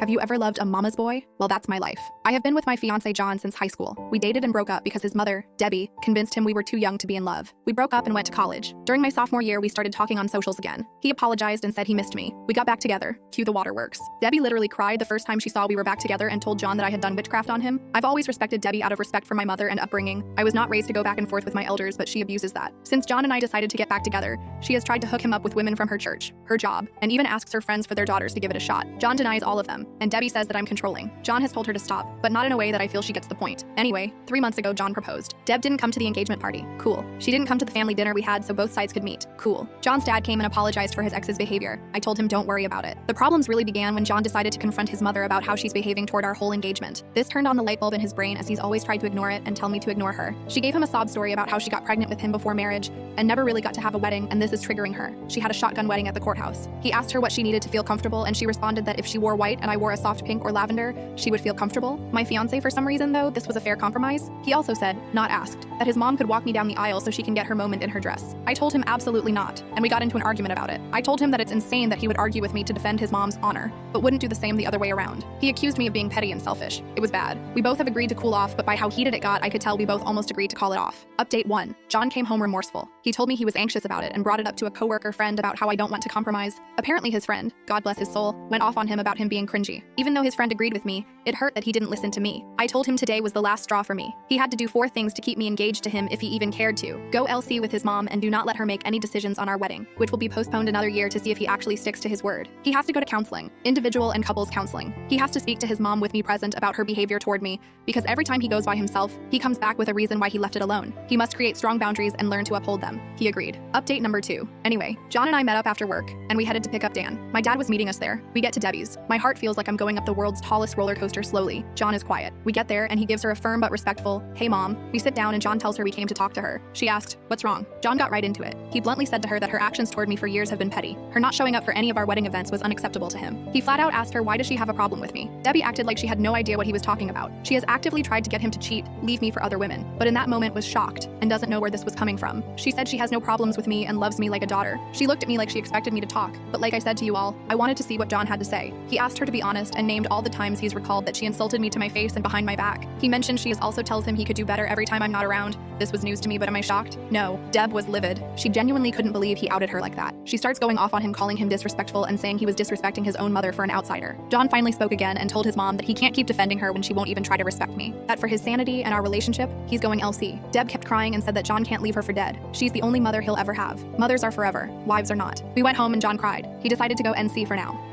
Have you ever loved a mama's boy? Well, that's my life. I have been with my fiance John since high school. We dated and broke up because his mother, Debbie, convinced him we were too young to be in love. We broke up and went to college. During my sophomore year, we started talking on socials again. He apologized and said he missed me. We got back together. Cue the waterworks. Debbie literally cried the first time she saw we were back together and told John that I had done witchcraft on him. I've always respected Debbie out of respect for my mother and upbringing. I was not raised to go back and forth with my elders, but she abuses that. Since John and I decided to get back together, she has tried to hook him up with women from her church, her job, and even asks her friends for their daughters to give it a shot. John denies all of them, and Debbie says that I'm controlling. John has told her to stop, but not in a way that I feel she gets the point. Anyway, 3 months ago, John proposed. Deb didn't come to the engagement party. Cool. She didn't come to the family dinner we had so both sides could meet. Cool. John's dad came and apologized for his ex's behavior. I told him don't worry about it. The problems really began when John decided to confront his mother about how she's behaving toward our whole engagement. This turned on the light bulb in his brain as he's always tried to ignore it and tell me to ignore her. She gave him a sob story about how she got pregnant with him before marriage and never really got to have a wedding, and this is triggering her. She had a shotgun wedding at the courthouse. He asked her what she needed to feel comfortable, and she responded that if she wore white and I wore a soft pink or lavender, she would feel comfortable. My fiance, for some reason though, this was a fair compromise. He also said, not asked, that his mom could walk me down the aisle so she can get her moment in her dress. I told him absolutely not, and we got into an argument about it. I told him that it's insane that he would argue with me to defend his mom's honor, but wouldn't do the same the other way around. He accused me of being petty and selfish. It was bad. We both have agreed to cool off, but by how heated it got, I could tell we both almost agreed to call it off. Update 1. John came home remorseful. He told me he was anxious about it and brought it up to a coworker friend about how I don't want to compromise. Apparently his friend, God bless his soul, went off on him about him being cringy. Even though his friend agreed with me, it hurt that he didn't listen to me. I told him today was the last straw for me. He had to do 4 things to keep me engaged to him if he even cared to. Go LC with his mom and do not let her make any decisions on our wedding, which will be postponed another year to see if he actually sticks to his word. He has to go to counseling, individual and couples counseling. He has to speak to his mom with me present about her behavior toward me, because every time he goes by himself, he comes back with a reason why he left it alone. He must create strong boundaries and learn to uphold them. He agreed. Update number 2. Anyway, John and I met up after work, and we headed to pick up Dan. My dad was meeting us there. We get to Debbie's. My heart feels like I'm going up the world's tallest roller coaster slowly. John is quiet. We get there, and he gives her a firm but respectful, "Hey mom." We sit down and John tells her we came to talk to her. She asked, "What's wrong?" John got right into it. He bluntly said to her that her actions toward me for years have been petty. Her not showing up for any of our wedding events was unacceptable to him. He flat out asked her why does she have a problem with me. Debbie acted like she had no idea what he was talking about. She has actively tried to get him to cheat, leave me for other women, but in that moment was shocked and doesn't know where this was coming from. She said she has no problems with me and loves me like a daughter. She looked at me like she expected me to talk, but like I said to you all, I wanted to see what John had to say. He asked her to be honest and named all the times he's recalled that she insulted me to my face and behind my back. He mentioned she also tells him he could do better every time I'm not around. This was news to me, but am I shocked? No. Deb was livid. She genuinely couldn't believe he outed her like that. She starts going off on him, calling him disrespectful and saying he was disrespecting his own mother for an outsider. John finally spoke again and told his mom that he can't keep defending her when she won't even try to respect me. That for his sanity and our relationship, he's going LC. Deb kept crying and said that John can't leave her for dead. She's the only mother he'll ever have. Mothers are forever. Wives are not. We went home and John cried. He decided to go NC for now.